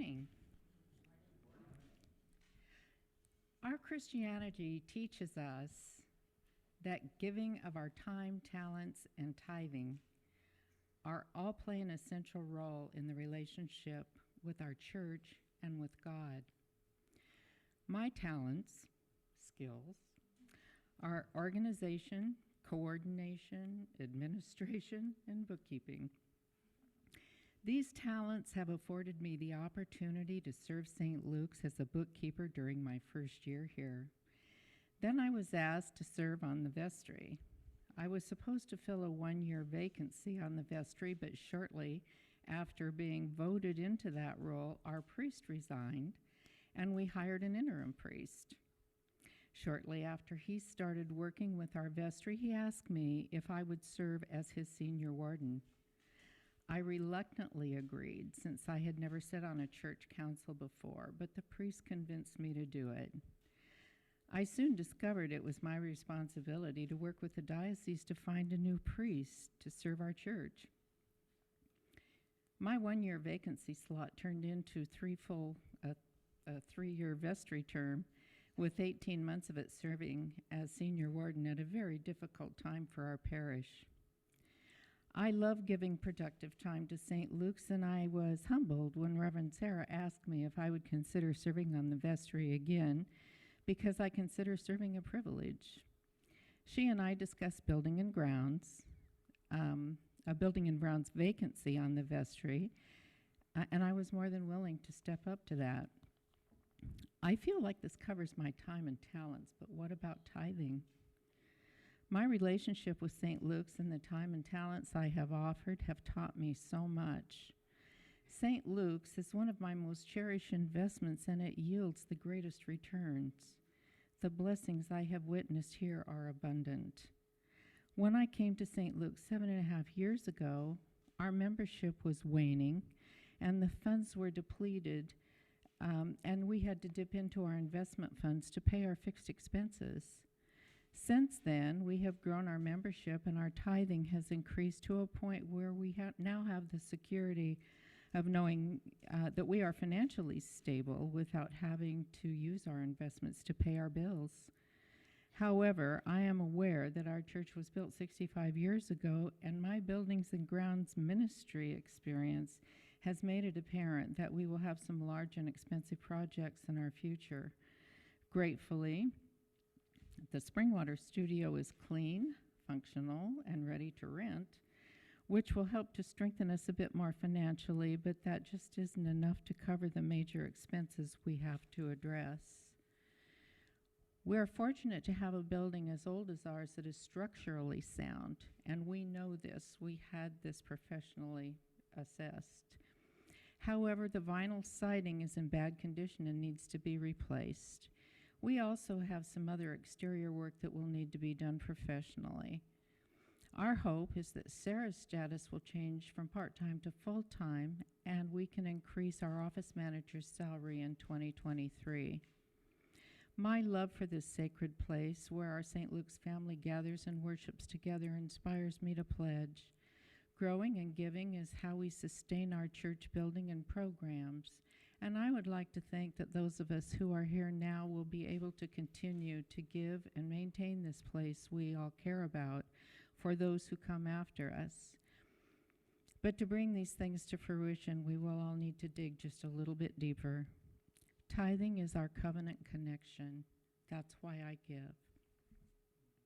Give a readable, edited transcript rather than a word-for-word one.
morning. Our Christianity teaches us that giving of our time, talents, and tithing are all play an essential role in the relationship with our church and with God. My talents, skills, are organization, coordination, administration, and bookkeeping. These talents have afforded me the opportunity to serve St. Luke's as a bookkeeper during my first year here. Then I was asked to serve on the vestry. I was supposed to fill a one-year vacancy on the vestry, but shortly after being voted into that role, our priest resigned, and we hired an interim priest. Shortly after he started working with our vestry, he asked me if I would serve as his senior warden. I reluctantly agreed, since I had never sat on a church council before, but the priest convinced me to do it. I soon discovered it was my responsibility to work with the diocese to find a new priest to serve our church. My one-year vacancy slot turned into a three-year vestry term, with 18 months of it serving as senior warden at a very difficult time for our parish. I love giving productive time to St. Luke's, and I was humbled when Reverend Sarah asked me if I would consider serving on the vestry again, because I consider serving a privilege. She and I discussed building and grounds, a building and grounds vacancy on the vestry, and I was more than willing to step up to that. I feel like this covers my time and talents, but what about tithing? My relationship with St. Luke's and the time and talents I have offered have taught me so much. St. Luke's is one of my most cherished investments, and it yields the greatest returns. The blessings I have witnessed here are abundant. When I came to St. Luke's 7.5 years ago, our membership was waning, and the funds were depleted, and we had to dip into our investment funds to pay our fixed expenses. Since then, we have grown our membership, and our tithing has increased to a point where we now have the security of knowing that we are financially stable without having to use our investments to pay our bills. However, I am aware that our church was built 65 years ago, and my buildings and grounds ministry experience has made it apparent that we will have some large and expensive projects in our future. Gratefully, the Springwater Studio is clean, functional, and ready to rent, which will help to strengthen us a bit more financially, but that just isn't enough to cover the major expenses we have to address. We're fortunate to have a building as old as ours that is structurally sound, and we know this. We had this professionally assessed. However, the vinyl siding is in bad condition and needs to be replaced. We also have some other exterior work that will need to be done professionally. Our hope is that Sarah's status will change from part-time to full-time, and we can increase our office manager's salary in 2023. My love for this sacred place where our St. Luke's family gathers and worships together inspires me to pledge. Growing and giving is how we sustain our church building and programs, and I would like to think that those of us who are here now will be able to continue to give and maintain this place we all care about for those who come after us. But to bring these things to fruition, we will all need to dig just a little bit deeper. Tithing is our covenant connection. That's why I give.